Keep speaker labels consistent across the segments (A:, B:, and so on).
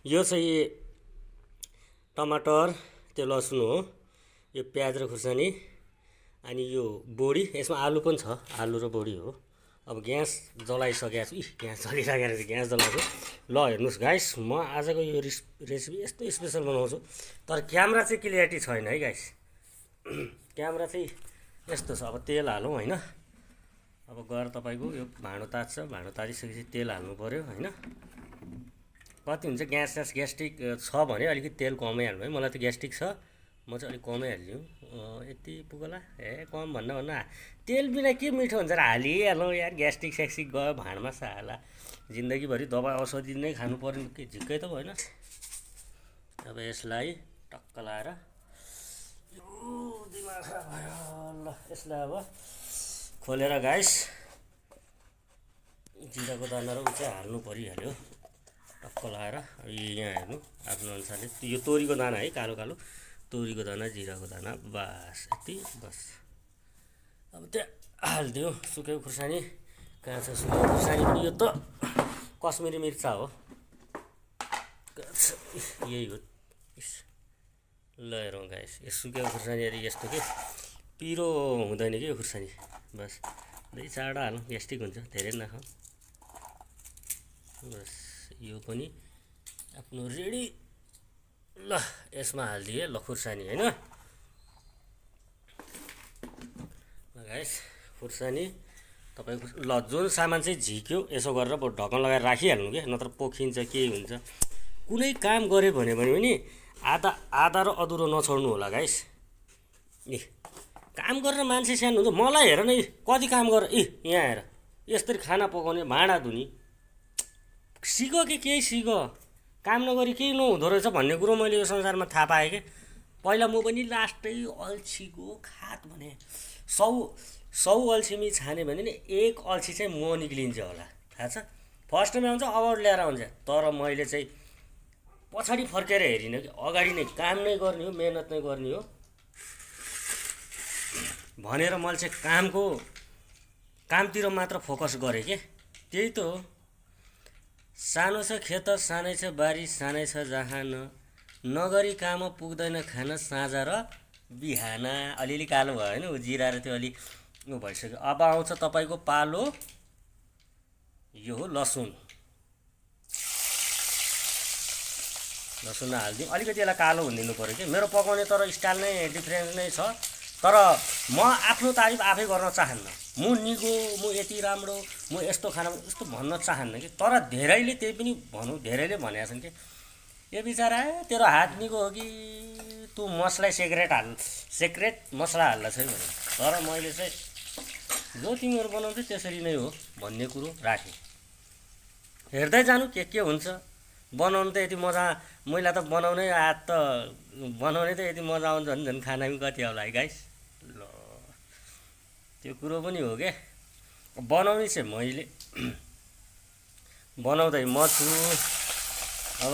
A: यो चाहिँ टमाटर, त्यो लसुन हो, यो प्याज र खुर्सानी, अनि यो बोडी, यसमा आलु पनि छ, आलु र बोडी हो। अब ग्यास जलाइसकेको छु, ग्यास जलिसकेर चाहिँ ग्यास जलाउँछु। ल हेर्नुहोस् गाइस, म आजको यो रेसिपी यस्तो स्पेसल बनाउँछु, तर क्यामेरा चाहिँ क्लियरिटी छैन है गाइस। क्यामेरा चाहिँ यस्तो छ। अब तेल हालौँ होइन। अब गएर तपाईँको यो भाँडो तात्छ, भाँडो तातिसकेपछि तेल हाल्नु पऱ्यो होइन। कति हुन्छ ग्यास्ट्रिक छ भने अलिकति तेल कमै हाल्नु है। मलाई त ग्यास्ट्रिक छ, म चाहिँ अलिक कमै हालिदिउँ। यति पुगला कम भन्न तेल बिना के मिठो हुन्छ र हालिहालौँ यार। ग्यास्ट्रिक स्याक्स्ट्रिक गयो भाँडमा साला, जिन्दगीभरि दबाई औषधि नै खानु पर्ने के झिक्कै त भएन। अब यसलाई टक्क लाएर दिमाग खराब भयो। ल यसलाई अब खोलेर गाइस जिराको दाना र चाहिँ हाल्नु परिहाल्यो टक्क लाएर। यहाँ हेर्नु आफ्नो अनुसारले, यो तोरीको दाना है, कालो कालो तोरीको दाना, जिराको दाना, बस यति बस। अब त्यहाँ हालिदियो सुकेको खुर्सानी। कहाँ छ सुकेको खुर्सानी? यो त कश्मिरी मिर्चा हो, यही हो। ल हेरौँ गाइस, यो सुकेको खुर्सानी अरे यस्तो के पिरो हुँदैन कि यो खुर्सानी। बस दुई चारवटा हालौँ, ग्यास्ट्रिक हुन्छ, धेरै नखाउँ। बस यो पनि आफ्नो रेडी। ल यसमा हालिदिएँ ल खुर्सानी होइन। गाइस खुर्सानी तपाईँको ल जुन सामान चाहिँ झिक्यो यसो गरेर ढक्कन लगाएर राखिहाल्नु कि, नत्र पोखिन्छ के हुन्छ। कुनै काम गऱ्यो भने पनि आधा र अधुरो नछोड्नु होला गाइस। काम गरेर मान्छे सानो हुन्छ। मलाई हेर न, कति काम गर, यहाँ हेर यसरी खाना पकाउने, भाँडा धुने, सिक कि केही सिक। काम नगरी केही नहुँदो रहेछ भन्ने कुरो मैले यो संसारमा थाहा पाएँ कि। पहिला म पनि लास्टै अल्छीको खात भने 100 अल्छी छाने भने नि एक अल्छी चाहिँ म निक्लिन्छ होला, थाहा छ। फर्स्टमा आउँछ अवार्ड ल्याएर आउँछ, तर मैले चाहिँ पछाडि फर्केर हेरिनँ कि अगाडि नै काम नै गर्ने हो, मेहनत नै गर्ने हो भनेर मैले चाहिँ कामतिर मात्र फोकस गरेँ के। त्यही त हो। सानो छ खेत, सानै छ बारी, सानै छ जहान, नगरी काम पुग्दैन खान साँझ र बिहान। अलिअलि कालो भयो होइन, जिरा र त्यो अलि भइसक्यो। अब आउँछ तपाईँको पालो, यो हो लसुन। लसुन हालिदिउँ, अलिकति यसलाई कालो हुनिदिनु पऱ्यो कि। मेरो पकाउने तर स्टाइल नै डिफ्रेन्स नै छ, तर म आफ्नो तारिफ आफै गर्न चाहन्न। म निगो, म यति राम्रो, म यस्तो खाना यस्तो भन्न चाहन्न कि। तर धेरैले त्यही पनि धेरैले भनेका छन् कि यो बिचरा तेरो हात निगो हो कि तँ मसला सेक्रेट मसला हाल्दा छ भने। तर मैले चाहिँ जो तिमीहरू बनाउँछ त्यसरी नै हो भन्ने कुरो राखेँ। हेर्दै जानु के हुन्छ। बनाउनु त यति मजा, मैलाई त बनाउनै हात त बनाउने त यति मजा आउँछ भने झन् खाना पनि कति आउला है गाइस। ल त्यो कुरो पनि हो क्या। बनाउने चाहिँ मैले बनाउँदै म छु। अब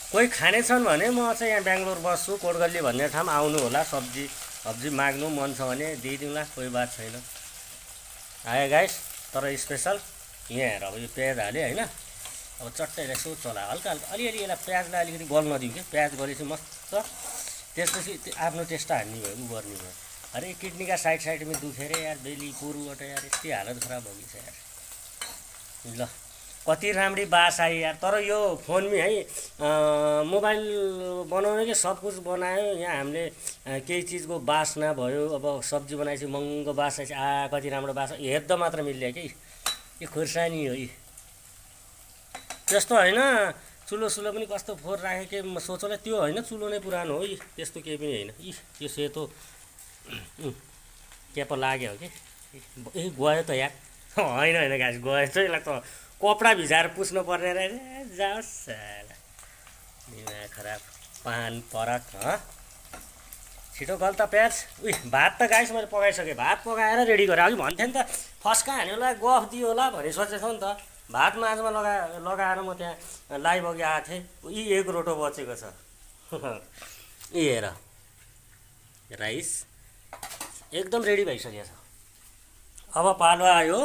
A: कोही खानेछन् भने म चाहिँ यहाँ बेङ्गलोर बस्छु, कोटगल्ली भन्ने ठाउँ आउनु होला। सब्जी माग्नु मन छ भने दिइदिउँला, कोही बात छैन। आयो गाइस, तर स्पेसल यहाँ हेर। अब यो प्याज हालेँ होइन। अब चट्टै यसो चला हल्का अलिअलि यसलाई प्याजलाई अलिकति गल्न दिउँ कि। प्याज गलेपछि मस्त, त्यसपछि आफ्नो टेस्ट हान्ने भयो, उ गर्ने भयो। अरे किडनी का साइड में दुखे रे यार, बेली पुरुबाट यार यति हालत खराब हो गई यार। ल कति राम्री बास आई यार। तर यो फोनमै है मोबाइल बनाउने कि सब कुछ बनायो। यहाँ हामीले केही चिजको बासना भयो। अब सब्जी बनाएपछि महँगो बास आएपछि कति राम्रो बास हेर्दा मात्र मिल्यो कि। यो खुर्सानी हो, यी त्यस्तो होइन। चुलो पनि कस्तो फोहोर राखेँ कि सोचला, त्यो होइन, चुलो नै पुरानो हो। यी त्यस्तो केही पनि होइन। यो सेतो के पो लाग्यो हो कि। गयो त यार। होइन गाइस, गयो चाहिँ यसलाई त कपडा भिजाएर पुस्नु पर्ने रहेछ। जाओस् दिमाग खराब पान परक। छिटो गल त प्याज। भात त गाइस मैले पकाइसकेँ। भात पकाएर रेडी गरेँ। अघि भन्थेँ नि त फस्का हान्यो होला, गफ दियो होला भन्ने सोचेको नि त। भात माझमा लगाएर म त्यहाँ लाइभ अघि आएको थिएँ। यी एक रोटो बचेको छ। हेर राइस एकदम रेडी भइसकेको छ। अब पालो आयो।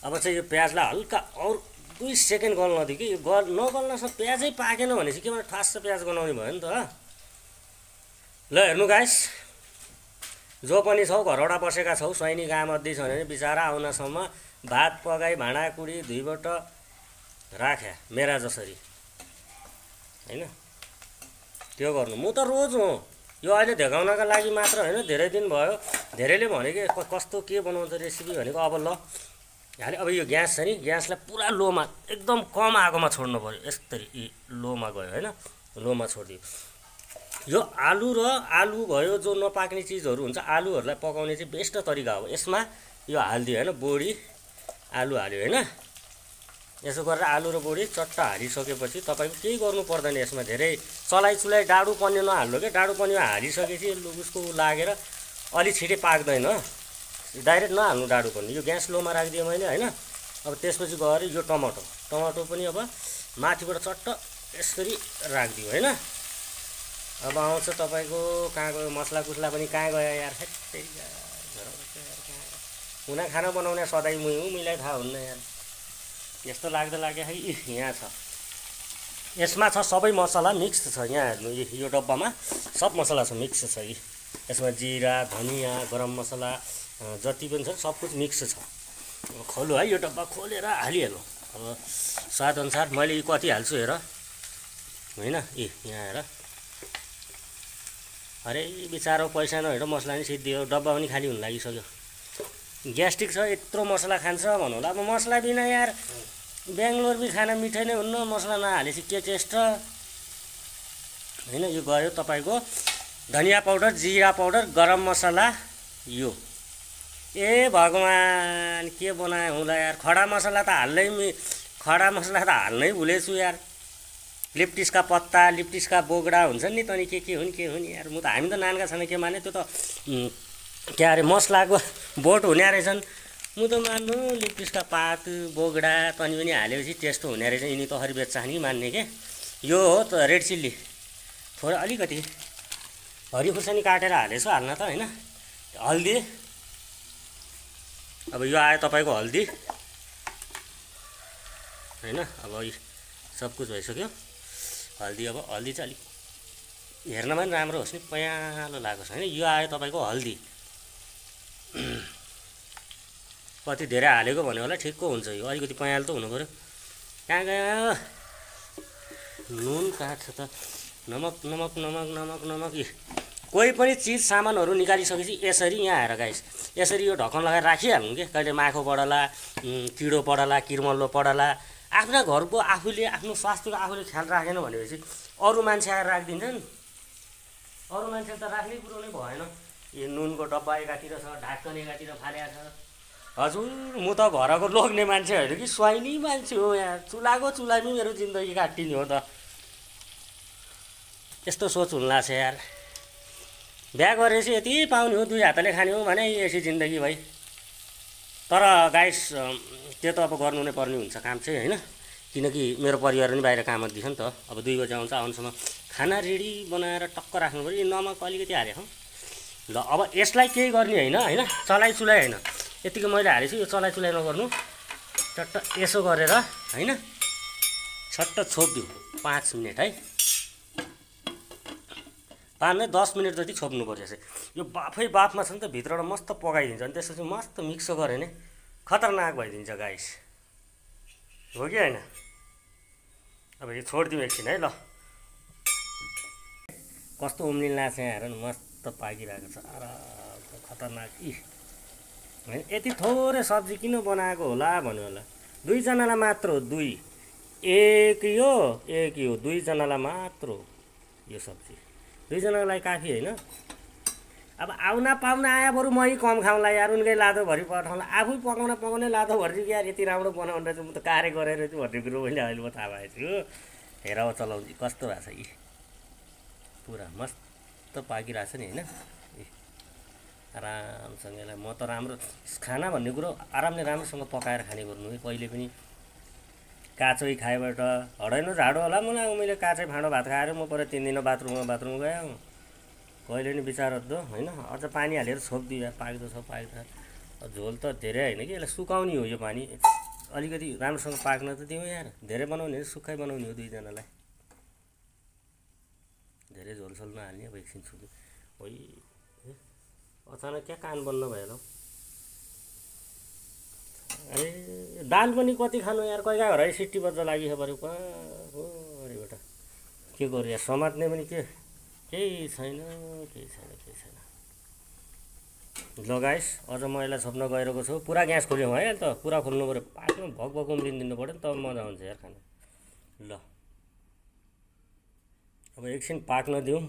A: अब चाहिँ यो प्याजलाई हल्का और 2 सेकेन्ड गल्न दियो कि यो नगल्नसम्म प्याजै पाकेन भनेपछि के भने ठास प्याज गनाउने भयो नि त। ल हेर्नु गाइस, जो पनि छौ घरवटा बसेका छौ स्वाइनी गाममध्ये छ भने बिचारा आउनसम्म भात पकाई भाँडाकुडी धुइबाट राख्या मेरा जसरी हैन, त्यो गर्नु। म त रोज हो यो अहिले देखाउनका लागि मात्र होइन, धेरै दिन भयो धेरैले भने कि कस्तो के बनाउँछ रेसिपी भनेको। अब ल हाले अब यो ग्यास छ नि, ग्यासलाई पुरा लोमा एकदम कम आगोमा छोड्नु पर्यो। यसरी लोमा गयो होइन, लोमा छोडिदियो। यो आलु र आलु भयो जो नपाक्ने चिजहरू हुन्छ आलुहरूलाई पकाउने चाहिँ बेस्ट तरिका हो। यसमा यो हालिदियो होइन, बोडी आलु हाल्यो होइन, यसो गरेर आलु र बोडी चट्ट हालिसकेपछि तपाईँको केही गर्नु पर्दैन। यसमा धेरै चलाइ डाडु पन्यु नहाल्नु क्या, डाडु पन्यु हालिसकेपछि उसको लागेर अलि छिटै पाक्दैन, डाइरेक्ट नहाल्नु डाडु पन्यु। यो ग्यास लोमा राखिदिएँ मैले होइन। अब त्यसपछि गएर यो टमाटो पनि अब माथिबाट चट्ट यसरी राखिदियो होइन। अब आउँछ तपाईँको कहाँ गयो मसला कुसला पनि कहाँ गयो यार, हुना खाना बनाउने सधैँ मुई हुँ, मिलाई थाहा हुन्न यार। यस्तो लाग्यो है यहाँ छ, यसमा छ सबै मसला मिक्स छ। यहाँ हेर्नु यो डब्बामा सब मसला छ, मिक्स छ। यसमा जिरा धनियाँ गरम मसला जति पनि छ सब कुछ मिक्स छ। अब खोल्नु है, यो डब्बा खोलेर हालिहाल्नु। अब स्वादअनुसार मैले यो कति हाल्छु हेर होइन। यहाँ हेर, अरे बिचारो पैसा नहेर मसला नि सिद्धियो, डब्बा पनि खाली हुन लागिसक्यो। ग्यास्ट्रिक छ यत्रो मसला खान्छ भन्नु होला। अब मसला बिना यार बेङ्गलोरमै खाना मिठै नै हुन्न, मसला नहालेपछि के टेस्ट होइन। यो गयो तपाईँको धनियाँ पाउडर जिरा पाउडर गरम मसला यो। ए भगवान् के बनाए होला यार, खडा मसला त हाल्नै भुलेछु यार। लिप्टिसका पत्ता लिप्टिसका बोगडा हुन्छ नि त, अनि के हुन् यार। म त हामी त नानका छैन के माने, त्यो त के अरे मसलाको बोट हुने रहेछन्। म त मान्नु लिप्टिसका पात बोगडा तनी पनि हालेपछि टेस्ट हुने रहेछ। यिनी त हरि बेच्चा नि मान्ने के। यो हो त रेड चिल्ली, थोरै अलिकति हरियो खुर्सानी काटेर हालेछु हाल्न त होइन। हल्दी, अब यो आयो तपाईँको हल्दी होइन। अब सब कुछ भइसक्यो। हल्दी, अब हल्दी चाहिँ अलिक हेर्नमा पनि राम्रो होस् नि, पयालो लागोस् होइन। यो आयो तपाईँको हल्दी, कति धेरै हालेको भन्यो होला ठिकको हुन्छ। यो अलिकति पयालो त हुनु पऱ्यो। कहाँ गयो नुन कहाँ छ त, नमक। कोही पनि चिज सामानहरू निकालिसकेपछि यसरी यहाँ आएर गाइस यसरी यो ढक्कन लगाएर राखिहाल्नु कि। कहिले माखो पडला, किडो पडला, किर्मल्लो पडला। आफ्ना घरको आफूले आफ्नो स्वास्थ्यको आफूले ख्याल राखेन भनेपछि अरू मान्छे आएर राखिदिन्छन्। अरू मान्छे त राख्ने कुरो नै भएन। यो नुनको डब्बा एकातिर छ, ढाक्कन एकातिर फालेको छ। हजुर म त घरको लोग्ने मान्छे होइन कि स्वाइनी मान्छे हो यार। चुलामै मेरो जिन्दगी काटिने हो त। यस्तो सोच हुन्ला छ यार। बिहा गरेपछि यति पाउने हो, 2 हातले खाने हो भने यसै जिन्दगी भाइ। तर गाइस त्यो त अब गर्नु नै पर्ने हुन्छ काम चाहिँ होइन। किनकि मेरो परिवार पनि बाहिर काम दिन्छ नि त। अब 2 बजी आउँछ, आउनुसम्म खाना रेडी बनाएर टक्क राख्नु पऱ्यो। नमक अलिकति हालेको ल। अब यसलाई केही गर्ने होइन चलाइ होइन। यतिको मैले हालेछु, यो चलाइ नगर्नु। चट्ट यसो गरेर होइन छट्ट छोपिदिउँ 5 मिनट है। 5 नै 10 मिनट जति छोप्नु पर्छ यसै। यो बाफमा छ नि त, भित्रबाट मस्त पकाइदिन्छ। अनि त्यसपछि मस्त मिक्स गऱ्यो भने खतरनाक भइदिन्छ गाइस, हो कि होइन। अब यो छोडिदिउँ एकछिन है। ल कस्तो उम्लिला छ यहाँ हेर न, मस्त पाकिरहेको छ। खतरनाक होइन। यति थोरै सब्जी किन बनाएको होला भन्नु होला। 2 जनालाई मात्र हो, 2 एक यो 2 जनालाई मात्र हो यो सब्जी। 2 जनाको लागि काफी होइन। अब आउना पाहुना आयो बरु मै कम खाउँला यार, उनकै लादोभरि पठाउँला। आफै पकाउने लादोभरि यार यति राम्रो बनाउनु रहेछ। म त कार्य गरेर चाहिँ भन्ने कुरो मैले अहिले म थाहा भएको छु। हेर चलाउँछु कस्तो भएको छ यी, पुरा मस्त पाकिरहेको छ नि होइन। आरामसँग यसलाई म त राम्रो खाना भन्ने कुरो आरामले राम्रोसँग पकाएर खाने गर्नु है। कहिले पनि काँचै खाएबाट हडाइनो झाडो होला मलाई। मैले काँचै भाँडो भात खाएर म पर 3 दिन बाथरुम गएँ। कहिले नि बिचार दो होइन। अझ पानी हालेर छोपिदियो, पाक्दो छ। झोल त धेरै होइन कि, यसलाई सुकाउने हो यो पानी। अलिकति राम्रोसँग पाक्न त दिउँ यार। धेरै बनाउने हो सुक्खै बनाउने हो दुईजनालाई। धेरै झोलसोल नहाल्ने अब एकछिन छुट्यो। ओइ अचानक क्या कान बन्द भयो ल। अरे दाल पनि कति खानु यार, कहिले घर है सिट्टी बज्दा लागि पऱ्यो पा हो। अरे बेटा के गर्यो यार, समात्ने पनि केही छैन। ल गाइस अझ मैला छोप्न गइरहेको छु। पुरा ग्यास खोल्यौँ है त, पुरा खोल्नु पऱ्यो। पाक्नु भक उम्रिदिनु पऱ्यो नि तब मजा आउँछ यार खाना। ल अब एकछिन पाक्न दिउँ,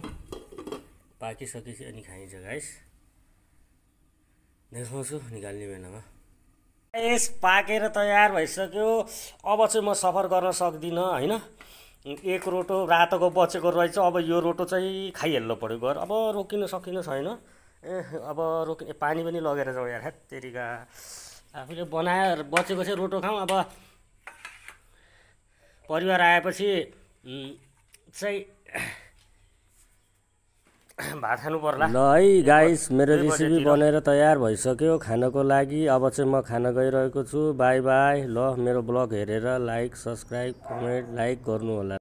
A: पाकिसकेपछि अनि खाइन्छ गाइस। देखाउँछु निकाल्ने बेलामा। यस पाकेर तयार भइसक्यो। अब चाहिँ म सफर गर्न सक्दिनँ होइन। एक रोटो रातोको बचेको रहेछ, अब यो रोटो चाहिँ खाइहाल्नु पऱ्यो घर। अब रोकिन सकिने छैन। अब पानी पनि लगेर जाउँ यार। हेत्तेरिका आफूले बनाएर बचेको चाहिँ रोटो खाउँ। अब परिवार आएपछि चाहिँ भात खानु पर्ला। ल है गाइस मेरो रेसिपी बनेर तयार भइसक्यो खानको लागि। अब चाहिँ म खान गइरहेको छु। By by. ल मेरो ब्लग हेरेर लाइक सब्सक्राइब कमेन्ट गर्नु होला।